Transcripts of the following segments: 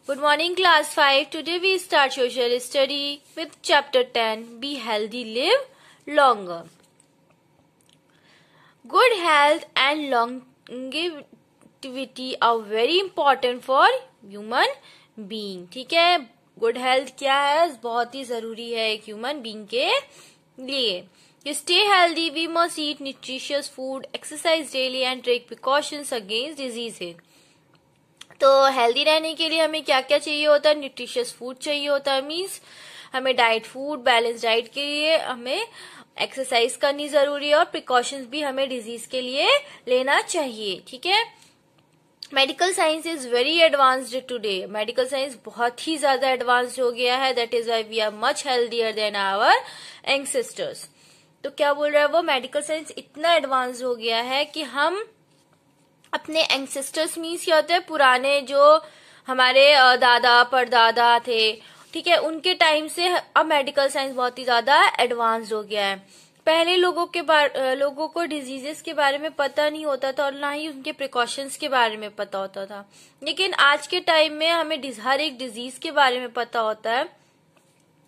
Good morning, class 5. Today we start social study with chapter 10. Be healthy, live longer. Good health and longevity are very important for human being. ठीक है, good health क्या है, बहुत ही जरूरी है एक human being के लिए. To stay healthy, we must eat nutritious food, exercise daily and take precautions against diseases. तो हेल्दी रहने के लिए हमें क्या क्या चाहिए होता है? न्यूट्रिशियस फूड चाहिए होता है. मीन्स हमें डाइट फूड, बैलेंस डाइट के लिए हमें एक्सरसाइज करनी जरूरी है और प्रिकॉशंस भी हमें डिजीज के लिए लेना चाहिए. ठीक है. Medical science is very advanced today. Medical science बहुत ही ज्यादा एडवांस्ड हो गया है. That is why we are much healthier than our ancestors. तो क्या बोल रहा है वो? मेडिकल साइंस इतना एडवांस हो गया है कि हम अपने एंसेस्टर्स मीन्स क्या होते हैं, पुराने जो हमारे दादा परदादा थे, ठीक है, उनके टाइम से अब मेडिकल साइंस बहुत ही ज्यादा एडवांस हो गया है. पहले लोगों को डिजीजेस के बारे में पता नहीं होता था और ना ही उनके प्रिकॉशंस के बारे में पता होता था. लेकिन आज के टाइम में हमें हर एक डिजीज के बारे में पता होता है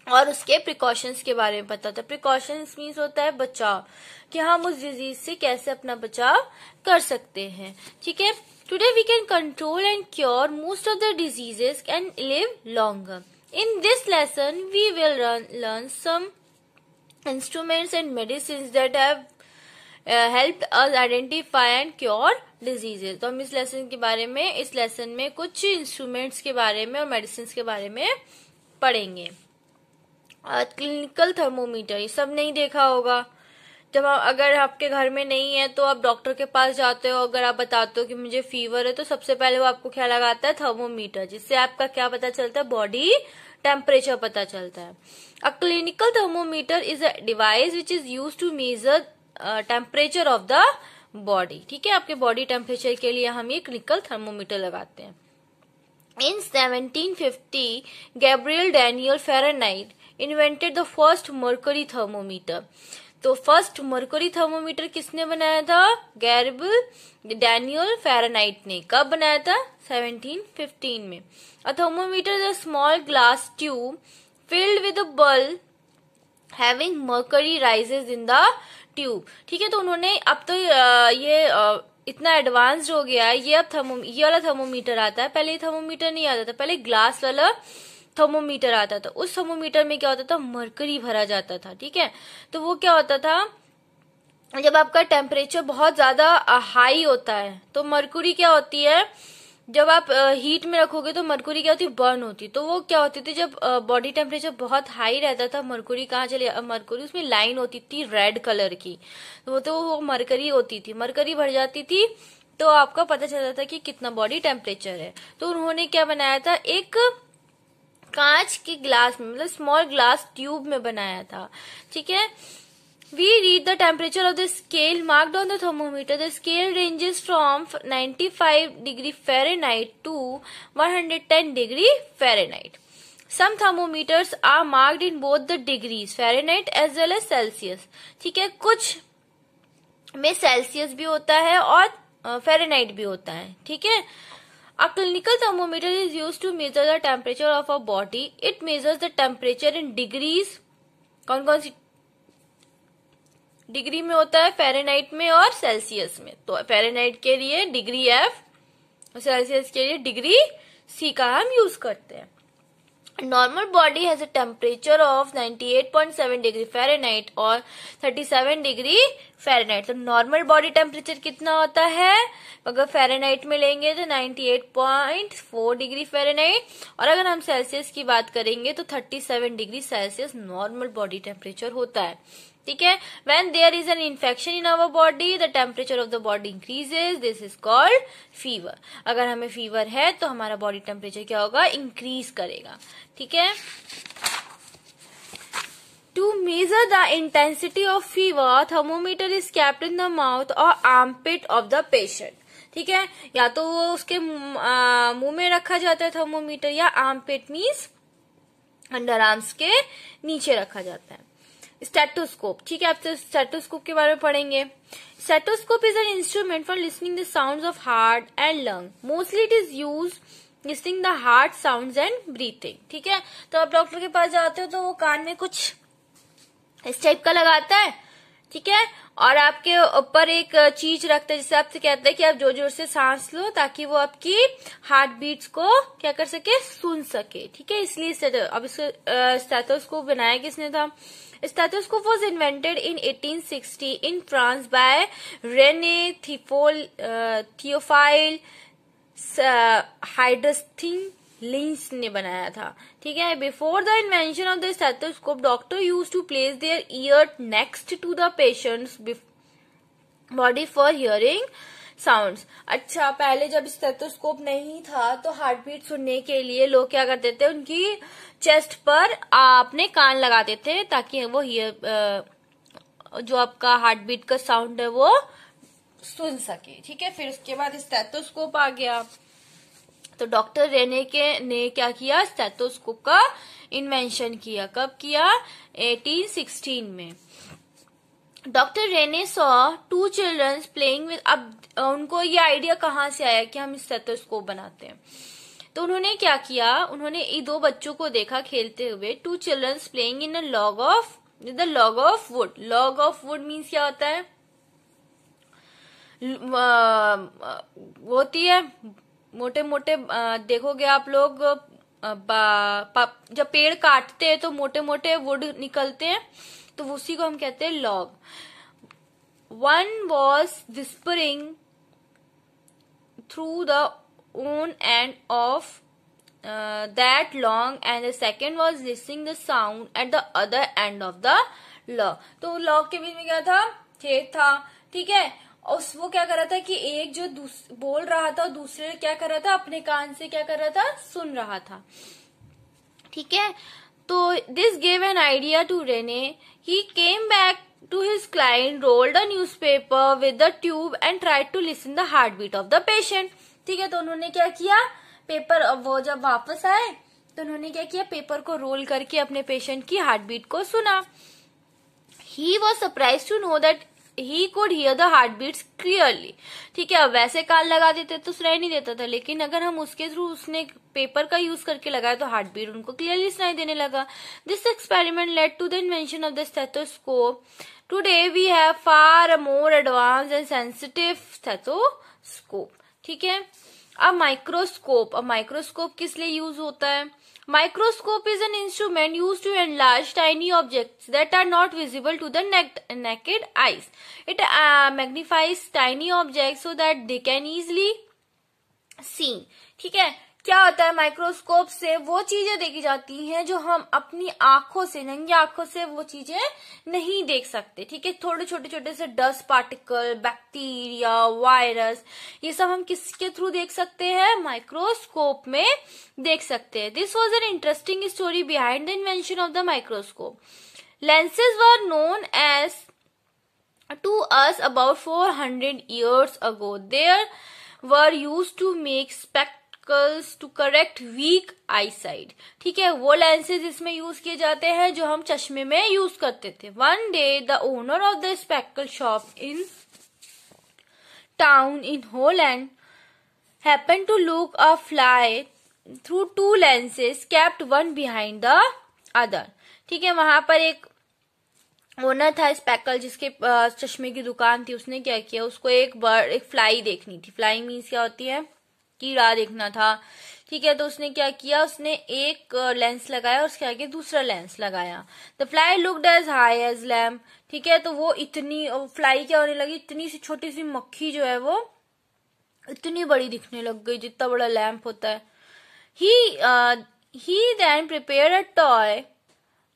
और उसके प्रिकॉशंस के बारे में पता होता है. प्रिकॉशंस मीन्स होता है बचाव, कि हम उस डिजीज से कैसे अपना बचाव कर सकते हैं. ठीक है. Today we can control and cure most of the diseases and live longer. In this lesson we will learn some instruments and medicine that have helped us identify and cure diseases. तो हम इस lesson में कुछ instruments के बारे में और medicine के बारे में पढ़ेंगे. क्लिनिकल थर्मोमीटर, ये सब नहीं देखा होगा. जब अगर आपके घर में नहीं है तो आप डॉक्टर के पास जाते हो, अगर आप बताते हो कि मुझे फीवर है तो सबसे पहले वो आपको क्या लगाता है? थर्मोमीटर, जिससे आपका क्या पता चलता है? बॉडी टेम्परेचर पता चलता है. A clinical thermometer is a device which is use to measure temperature of the body. ठीक है, आपके बॉडी टेम्परेचर के लिए हम ये क्लिनिकल थर्मोमीटर लगाते हैं. In 1750, Gabriel Daniel Fahrenheit invented the first mercury thermometer. तो फर्स्ट मर्करी थर्मोमीटर किसने बनाया था? गैब्रियल डैनियल फ़ारेनहाइट ने. कब बनाया था? 1715 में. A thermometer is a small glass tube filled with a bulb having mercury rises in the tube. ठीक है. तो उन्होंने अब तो इतना एडवांस्ड हो गया है, ये वाला थर्मोमीटर आता है. पहले ये थर्मोमीटर नहीं आता था, पहले ग्लास वाला थर्मोमीटर आता था. उस थर्मोमीटर में क्या होता था? मरकरी भरा जाता था. ठीक है. तो वो क्या होता था, जब आपका टेम्परेचर बहुत ज्यादा हाई होता है तो मरकुरी क्या होती है, जब आप हीट में रखोगे तो मरकुरी क्या होती है? बर्न होती. तो वो क्या होती थी, जब बॉडी टेम्परेचर बहुत हाई रहता था, मरकुरी कहाँ चले? मरकुरी उसमें लाइन होती थी रेड कलर की, तो वो मरकरी होती थी. मरकरी भर जाती थी तो आपका पता चलता था कि कितना बॉडी टेम्परेचर है. तो उन्होंने क्या बनाया था? एक कांच के ग्लास में, मतलब स्मॉल ग्लास ट्यूब में बनाया था. ठीक है. We read the temperature of the scale marked on the thermometer. The scale ranges from 95 degree Fahrenheit to 110 degree Fahrenheit. Some thermometers are marked in both the degrees Fahrenheit as well as Celsius. ठीक है. कुछ में Celsius भी होता है और Fahrenheit भी होता है. ठीक है. A clinical thermometer is used to measure the temperature of a body. It measures the temperature in degrees. कौन सी डिग्री में होता है? फ़ारेनहाइट में और सेल्सियस में. तो फ़ारेनहाइट के लिए डिग्री F और सेल्सियस के लिए डिग्री C का हम यूज करते हैं. Normal body has a temperature of 98.7 degree Fahrenheit और 37 डिग्री फ़ारेनहाइट. तो नॉर्मल बॉडी टेम्परेचर कितना होता है? अगर फ़ारेनहाइट में लेंगे तो 98.4 डिग्री फ़ारेनहाइट, और अगर हम सेल्सियस की बात करेंगे तो 37 degree Celsius normal body temperature होता है. ठीक है. When there is an infection in our body, the temperature of the body increases. This is called fever. अगर हमें फीवर है तो हमारा बॉडी टेम्परेचर क्या होगा? इंक्रीज करेगा. ठीक है. To measure the intensity of fever, thermometer is kept in the mouth or armpit of the patient. ठीक है. या तो वो उसके मुंह में रखा जाता है थर्मोमीटर, या आर्मपिट मीन्स अंडर आर्म्स के नीचे रखा जाता है. स्टेटोस्कोप. ठीक है. आप स्टेटोस्कोप के बारे में पढ़ेंगे. Stethoscope is an instrument for listening the sounds of heart and lung. Mostly it is used listening the heart sounds and breathing. ठीक है, तो आप डॉक्टर के पास जाते हो तो वो कान में कुछ इस टाइप का लगाता है, ठीक है, और आपके ऊपर एक चीज रखता है जिससे आपसे कहता है कि आप जोर जोर से सांस लो ताकि वो आपकी हार्ट बीट्स को क्या कर सके, सुन सके। ठीक है, इसलिए अब इसको स्टेथोस्कोप बनाया किसने था? Stethoscope was invented in 1860 in France by René Théophile हाइड्रस्थिन लिंस ने बनाया था। ठीक है, before the invention of the stethoscope doctor use to place their ear next to the patient's body for hearing sounds. अच्छा, पहले जब स्टेथोस्कोप नहीं था तो हार्ट बीट सुनने के लिए लोग क्या करते थे, उनकी चेस्ट पर अपने कान लगाते थे ताकि वो जो आपका हार्ट बीट का साउंड है वो सुन सके। ठीक है, फिर उसके बाद स्टेथोस्कोप आ गया तो डॉक्टर रेने ने क्या किया, स्टेथोस्कोप का इन्वेंशन किया। कब किया? 1816 में। Doctor Rene saw 2 childrens playing with, अब उनको ये आइडिया कहाँ से आया कि हम स्टेथोस्कोप बनाते हैं, तो उन्होंने क्या किया, उन्होंने 2 बच्चों को देखा खेलते हुए। 2 childrens playing in a log of wood. Log of wood means क्या होता है? वो होती है मोटे मोटे, देखोगे आप लोग जब पेड़ काटते हैं तो मोटे मोटे वुड निकलते हैं, तो उसी को हम कहते हैं log. One was whispering through the own end of that long and the second was listening the sound at the other end of the log. तो लॉग के बीच में क्या था? छेद था। ठीक है, और वो क्या कर रहा था कि एक जो बोल रहा था दूसरे क्या कर रहा था, अपने कान से क्या कर रहा था, सुन रहा था। ठीक है, तो this gave an idea to Rene. He came back to his client, rolled a newspaper with the tube and tried to listen the heart beat of the patient. ठीक है, तो उन्होंने क्या किया, पेपर, वो जब वापस आए तो उन्होंने क्या किया, पेपर को रोल करके अपने पेशेंट की हार्ट बीट को सुना। He was surprise to know that he could hear the heart beats clearly. ठीक है, अब वैसे कान लगा देते तो सुनाई नहीं देता था, लेकिन अगर हम उसके थ्रू उसने पेपर का यूज करके लगाया तो हार्ट बीट उनको क्लियरली सुनाई देने लगा। This experiment led to the invention of the stethoscope. Today we have far more advance and sensitive stethoscope. ठीक है, अब माइक्रोस्कोप किस लिए यूज होता है? Microscope is an instrument used to enlarge tiny objects that are not visible to the naked eyes. It magnifies tiny objects so that they can easily seen. ठीक है, क्या होता है, माइक्रोस्कोप से वो चीजें देखी जाती हैं जो हम अपनी आंखों से, नंगी आंखों से वो चीजें नहीं देख सकते। ठीक है, थोड़े छोटे छोटे से डस्ट पार्टिकल, बैक्टीरिया, वायरस, ये सब हम किसके थ्रू देख सकते हैं? माइक्रोस्कोप में देख सकते हैं। This was an interesting story behind the invention of the microscope. Lenses were known as to us about 400 years ago. They were used to make spectacles to correct weak eyesight. ठीक है, वो lenses इसमें use किए जाते हैं जो हम चश्मे में यूज करते थे। One day the owner of the spectacle shop in town in Holland happened to look a fly through 2 lenses kept one behind the other. ठीक है, वहां पर एक ओनर था स्पेकल जिसके चश्मे की दुकान थी। उसने क्या किया, उसको एक फ्लाई देखनी थी। फ्लाई मीन्स क्या होती है, कीड़ा देखना था। ठीक है, तो उसने क्या किया, उसने एक लेंस लगाया और उसके आगे दूसरा लेंस लगाया। The fly looked as high as lamp. ठीक है, तो वो इतनी फ्लाई क्या होने लगी, इतनी सी छोटी सी मक्खी जो है वो इतनी बड़ी दिखने लग गई जितना बड़ा लैम्प होता है। He then prepared a toy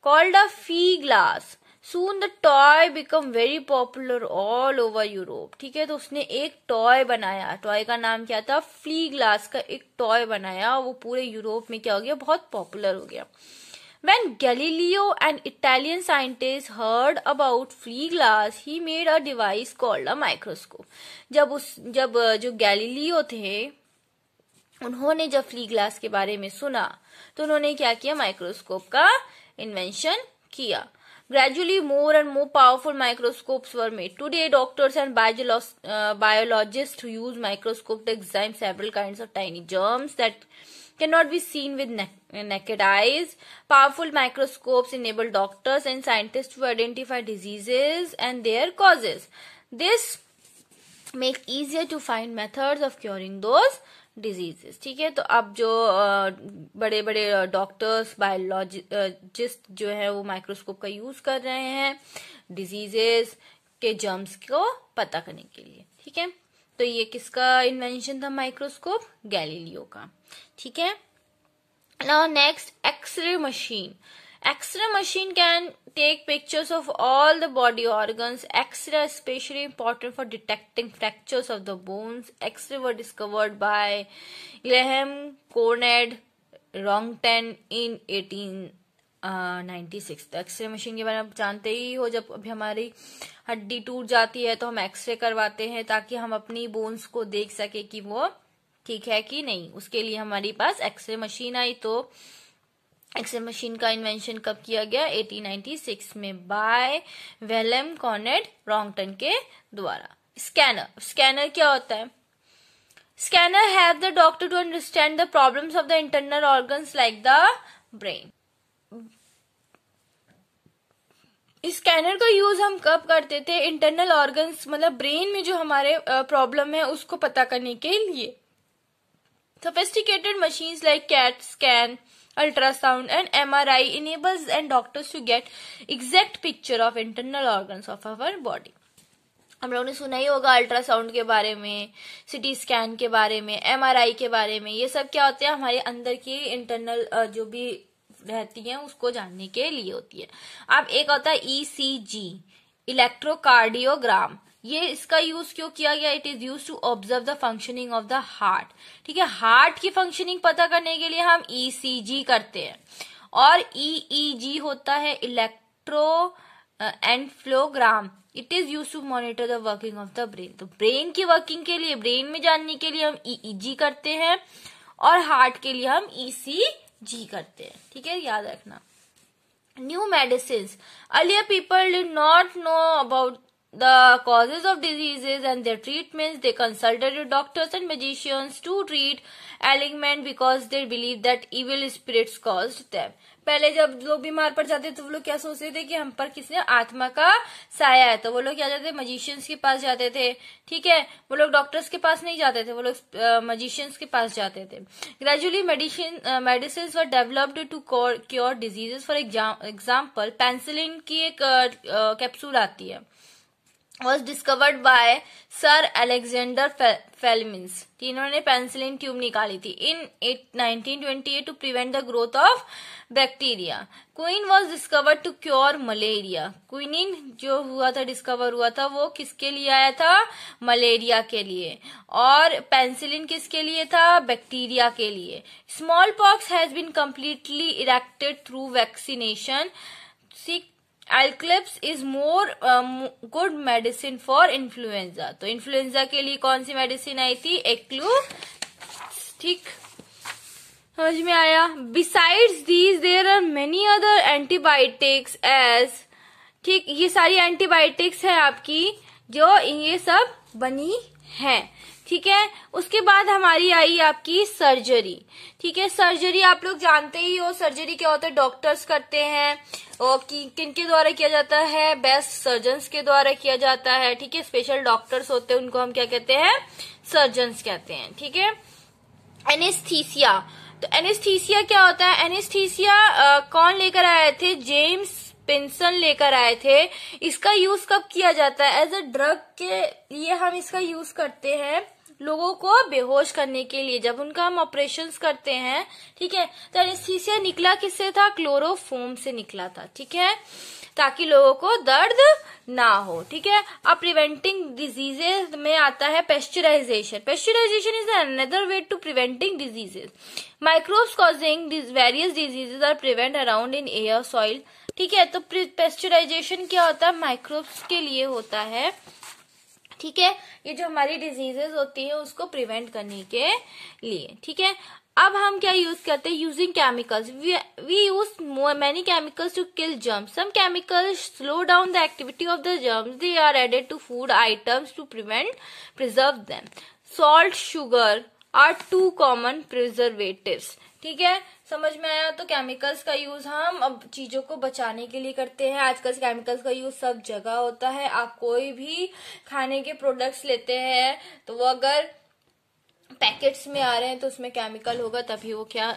called a flea glass. Soon the toy became very popular all over Europe. ठीक है, तो उसने एक टॉय बनाया। टॉय का नाम क्या था? फ्ली ग्लास का एक टॉय बनाया। वो पूरे यूरोप में क्या हो गया, बहुत पॉपुलर हो गया। When Galileo, an Italian scientist, heard about flea glass, he made a device called a microscope. जब जो गैलीलियो थे उन्होंने जब फ्ली ग्लास के बारे में सुना तो उन्होंने क्या किया, माइक्रोस्कोप का इन्वेंशन किया। Gradually, more and more powerful microscopes were made. Today, doctors and biologists use microscope to examine several kinds of tiny germs that cannot be seen with naked eyes. Powerful microscopes enable doctors and scientists to identify diseases and their causes. This makes easier to find methods of curing those diseases. ठीक है, तो अब जो बड़े बड़े doctors biologist जो है वो माइक्रोस्कोप का यूज कर रहे हैं डिजीजेस के जर्म्स को पता करने के लिए. ठीक है, तो ये किसका इन्वेंशन था माइक्रोस्कोप? गैलीलियो का. ठीक है, now next X ray machine. X-ray machine can take pictures of all the body organs. X-ray is especially important for detecting fractures of the bones. X-ray were discovered by Graham Conrad Roentgen in 1896. तो x ray machine के बारे में आप जानते ही हो, जब अभी हमारी हड्डी टूट जाती है तो हम एक्सरे करवाते हैं ताकि हम अपनी बोन्स को देख सके कि वो ठीक है कि नहीं. उसके लिए हमारे पास एक्सरे मशीन आई. तो एक्सरे मशीन का इन्वेंशन कब किया गया? 1896 में बाय विलियम कॉनरेड रॉन्गटन के द्वारा. स्कैनर क्या होता है? Scanner help the doctor to understand the problems of the internal organs like the brain. Scanner का यूज हम कब करते थे? इंटरनल ऑर्गन्स मतलब ब्रेन में जो हमारे प्रॉब्लम है उसको पता करने के लिए. Sophisticated machines like CAT scan, ultrasound and MRI enables and doctors to get exact picture of internal organs of our body. हम लोगों ने सुना ही होगा अल्ट्रासाउंड के बारे में, सिटी स्कैन के बारे में, MRI के बारे में. ये सब क्या होते हैं? हमारे अंदर की इंटरनल जो भी रहती है उसको जानने के लिए होती है. अब एक होता है ECG, इलेक्ट्रोकार्डियोग्राम. ये इसका यूज क्यों किया गया? It is use to observe the functioning of the heart. ठीक है, हार्ट की फंक्शनिंग पता करने के लिए हम ECG करते हैं. और EEG होता है electroencephalogram. It is use to monitor the working of the brain. तो ब्रेन की वर्किंग के लिए, ब्रेन में जानने के लिए हम EEG करते हैं और हार्ट के लिए हम ECG करते हैं. ठीक है, याद रखना. New medicine. Earlier people did not know about the causes of diseases and their treatments. They consulted doctors and magicians to treat ailment because they believed that evil spirits caused them. पहले जब लोग बीमार पड़ जाते तो वो लोग क्या सोचते थे कि हम पर किसने आत्मा का साया है, तो वो लोग क्या जाते थे? मजिशियंस के पास जाते थे. ठीक है, वो लोग डॉक्टर्स के पास नहीं जाते थे, वो लोग मजिशियंस के पास जाते थे. Gradually medicine were developed to cure diseases. For example penicillin की एक कैप्सूल आती है, was discovered by Sir Alexander Fleming. इन्होंने पेंसिलिन ट्यूब निकाली थी in 1928 to prevent the growth of bacteria. Quinine was discovered to cure malaria. Quinine जो discover हुआ था वो किसके लिए आया था? मलेरिया के लिए. और पेंसिलिन किसके लिए था? बैक्टीरिया के लिए. Smallpox has been completely eradicated through vaccination. Alclips is more good medicine for influenza. तो इन्फ्लुएंजा के लिए कौन सी मेडिसिन आई थी? ठीक, समझ में आया. Besides these, there are many other antibiotics as. ठीक, ये सारी एंटीबायोटिक्स है आपकी जो ये सब बनी है. ठीक है, उसके बाद हमारी आई आपकी सर्जरी. ठीक है, सर्जरी आप लोग जानते ही हो. सर्जरी क्या होता है? डॉक्टर्स करते हैं. और किनके द्वारा किया जाता है? बेस्ट सर्जन्स के द्वारा किया जाता है. ठीक है, स्पेशल डॉक्टर्स होते हैं उनको हम क्या कहते हैं? सर्जन्स कहते हैं. ठीक है, एनेस्थीसिया. तो एनेस्थीसिया क्या होता है? एनेस्थीसिया कौन लेकर आए थे? जेम्स पेंसन लेकर आए थे. इसका यूज कब किया जाता है? एज अ ड्रग के लिए हम इसका यूज करते हैं लोगों को बेहोश करने के लिए, जब उनका हम ऑपरेशंस करते हैं. ठीक है, तो एनेस्थीसिया निकला किससे था? क्लोरोफॉर्म से निकला था. ठीक है, ताकि लोगों को दर्द ना हो. ठीक है, अब प्रिवेंटिंग डिजीजेस में आता है pasteurisation. Pasteurisation is another way to preventing diseases. Microbes causing various diseases are prevent around in air, soil. ठीक है, तो पेस्चराइजेशन क्या होता है? माइक्रोब्स के लिए होता है. ठीक है, ये जो हमारी डिजीजेस होती है उसको प्रिवेंट करने के लिए। ठीक है, अब हम क्या यूज करते हैं, using chemicals, we use many chemicals to kill germs, some chemicals slow down the activity of the germs, they are added to food items to preserve them, salt, sugar are two common preservatives. ठीक है, समझ में आया। तो chemicals का use हम अब चीजों को बचाने के लिए करते हैं। आजकल केमिकल्स का यूज सब जगह होता है। आप कोई भी खाने के प्रोडक्ट्स लेते हैं तो वो अगर पैकेट्स में आ रहे हैं तो उसमें केमिकल होगा, तभी वो क्या,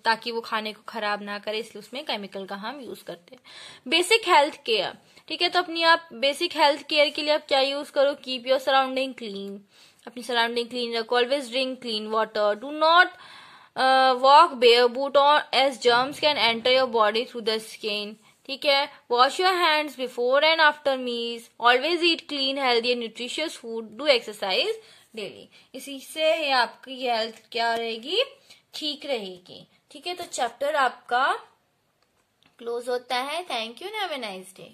ताकि वो खाने को खराब ना करे, इसलिए उसमें केमिकल का हम यूज करते हैं। बेसिक हेल्थ केयर, ठीक है, तो अपनी आप बेसिक हेल्थ केयर के लिए आप क्या यूज करो, कीप योर सराउंडिंग क्लीन, अपनी सराउंडिंग क्लीन रखो, always drink clean water, do not walk bare boot on as germs can enter your body through the skin. ठीक है, wash your hands before and after meals, always eat clean healthy and nutritious food, do exercise daily. इसी से ही आपकी health क्या रहेगी, ठीक रहेगी। ठीक है, तो चैप्टर आपका क्लोज होता है। Thank you and have a nice day.